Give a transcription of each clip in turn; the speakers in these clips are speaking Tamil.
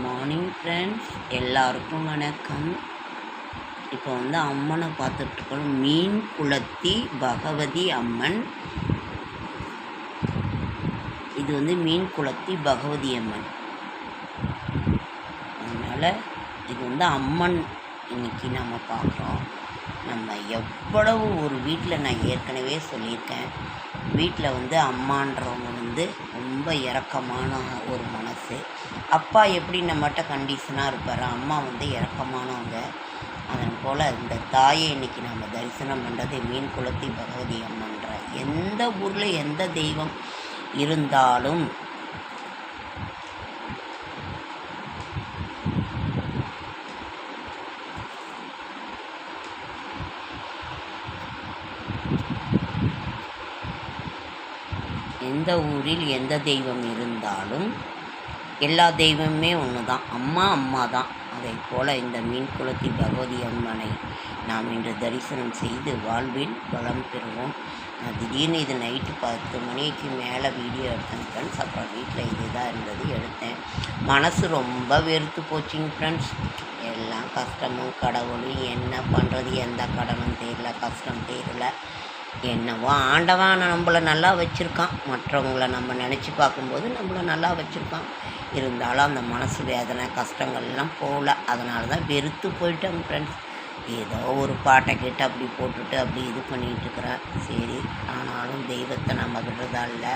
மார்னிங் ஃப்ரெண்ட்ஸ், எல்லாருக்கும் வணக்கம். இப்போ அம்மனை பார்த்துட்ருக்கோம். மீன் குளத்தி பகவதி அம்மன். இது மீன் குளத்தி பகவதி அம்மன். அதனால் இது அம்மன் இன்னைக்கு நம்ம பார்க்குறோம். நம்ம எவ்வளவு ஒரு வீட்டில் நான் ஏற்கனவே சொல்லியிருக்கேன், வீட்டில் அம்மான்றவங்க ரொம்ப இரக்கமான ஒரு மனசு. அப்பா எப்படி நம்மகிட்ட கண்டிஷனாக இருப்பார், அம்மா இரக்கமானவங்க. அதன் போல் இந்த தாயை இன்றைக்கி நம்ம தரிசனம் பண்ணுறது மீன் குளத்தி பகவதி அம்மன்ற. எந்த ஊரில் எந்த தெய்வம் இருந்தாலும் எந்த ஊரில் எந்த தெய்வம் இருந்தாலும் எல்லா தெய்வமுமே ஒன்று தான். அம்மா தான். அதை போல் இந்த மீன் குளத்தி பகவதி அம்மனை நாம் இன்று தரிசனம் செய்து வாழ்வில் வளம் பெறுவோம். நான் திடீர்னு இது நைட்டு 10 மணிக்கு மேலே வீடியோ எடுத்தேன் ஃப்ரெண்ட்ஸ். அப்புறம் வீட்டில் இது தான் இருந்தது, எடுத்தேன். மனசு ரொம்ப வெறுத்து போச்சுங்க ஃப்ரெண்ட்ஸ். எல்லாம் கஷ்டமும் கடவுளும் என்ன பண்ணுறது, எந்த கடனும் தெரியல, கஷ்டம் தெரியல. என்னவோ ஆண்டவன் நம்மளை நல்லா வச்சுருக்கான். மற்றவங்கள நம்ம நினச்சி பார்க்கும்போது நம்மளை நல்லா வச்சுருக்கான். இருந்தாலும் அந்த மனசு வேதனை கஷ்டங்கள்லாம் போகல. அதனால தான் வெறுத்து போயிட்டேன் ஃப்ரெண்ட்ஸ். ஏதோ ஒரு பாட்டை கேட்டு அப்படி போட்டுட்டு அப்படி இது பண்ணிகிட்ருக்குறேன். சரி, ஆனாலும் தெய்வத்தை நம்ம விடுறதா இல்லை.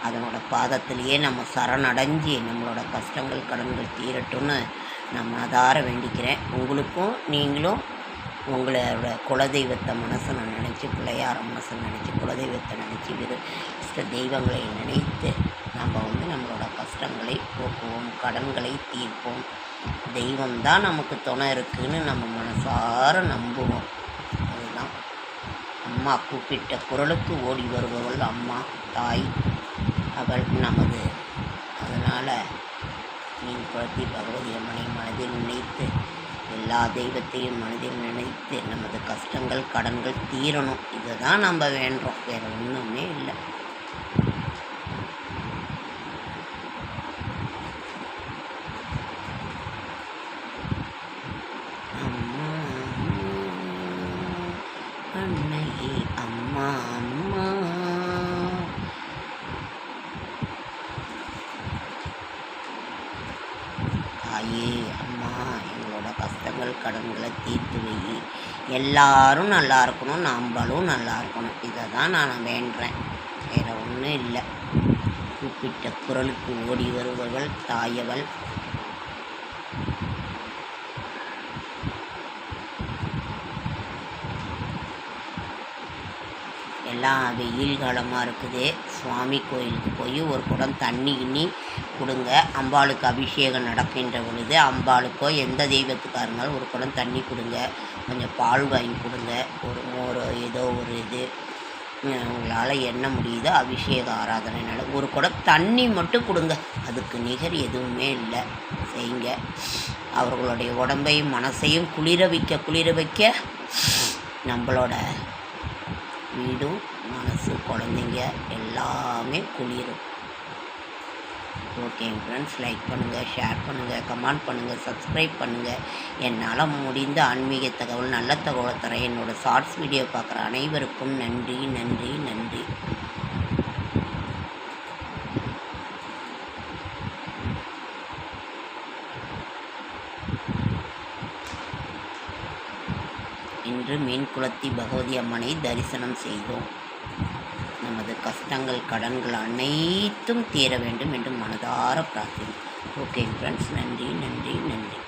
அதனோட பாதத்திலேயே நம்ம சரணடைஞ்சி நம்மளோட கஷ்டங்கள் கடன்கள் தீரட்டும்னு நான் மனதார வேண்டிக்கிறேன். உங்களுக்கும் நீங்களும் உங்களோட குலதெய்வத்தை மனசை நான் நினச்சி, பிள்ளையார மனசை நினச்சி, குலதெய்வத்தை நினச்சி, இஷ்ட தெய்வங்களை நினைத்து நம்ம நம்மளோட கஷ்டங்களை போக்குவோம், கடன்களை தீர்ப்போம். தெய்வம்தான் நமக்கு துணை இருக்குதுன்னு நம்ம மனசார நம்புவோம். அதுதான் அம்மா கூப்பிட்ட குரலுக்கு ஓடி வருபவள் அம்மா தாய், அவள் நமது. அதனால் மீன் குளத்தி பகவதி அம்மனை மனதில் நினைத்து, எல்லா தெய்வத்தையும் மனதில் நினைத்து நமது கஷ்டங்கள் கடன்கள் தீரணும். இதை தான் நம்ம வேண்டுறோம், வேறு ஒன்றுமே இல்லை. அம்மா அன்னையே அம்மா அம்மா, தாயே அம்மா, எங்களோட கஷ்டங்கள் கடன்களை தீர்த்து வை. எல்லாரும் நல்லா இருக்கணும், நம்மளும் நல்லா இருக்கணும். இதை தான் நான் வேண்டுறேன், வேறு ஒன்றும் இல்லை. கூப்பிட்ட குரலுக்கு ஓடி வருபவள் தாயவள். எல்லாம் வெயில் காலமாக இருக்குது. சுவாமி கோயிலுக்கு போய் ஒரு குடம் தண்ணி கிண்ணி கொடுங்க. அம்பாளுக்கு அபிஷேகம் நடக்கின்ற பொழுது அம்பாளுக்கோ எந்த தெய்வத்துக்காக இருந்தாலும் ஒரு குடம் தண்ணி கொடுங்க. கொஞ்சம் பால் வாங்கி கொடுங்க. ஒரு மோர் ஏதோ ஒரு இது உங்களால் என்ன முடியுதோ அபிஷேக ஆராதனைனால ஒரு குடம் தண்ணி மட்டும் கொடுங்க. அதுக்கு நிகர் எதுவுமே இல்லை, செய்யுங்க. அவர்களுடைய உடம்பையும் மனசையும் குளிர வைக்க நம்மளோட வீடும் மனசு குழந்தைங்க எல்லாமே குளிரும். ஓகே ஃப்ரெண்ட்ஸ், லைக் பண்ணுங்கள், ஷேர் பண்ணுங்கள், கமெண்ட் பண்ணுங்கள், சப்ஸ்கிரைப் பண்ணுங்கள். என்னால் முடிந்த ஆன்மீக தகவல் நல்ல தகவலை தரேன். என்னோடய ஷார்ட்ஸ் வீடியோ பார்க்குற அனைவருக்கும் நன்றி நன்றி நன்றி. இன்று மீன் குளத்தி பகவதி அம்மனை தரிசனம் செய்தோம். நமது கஷ்டங்கள் கடன்கள் அனைத்தும் தீர வேண்டும் என்று மனதார பிரார்த்தனை. ஓகே ஃப்ரெண்ட்ஸ், நன்றி நன்றி நன்றி.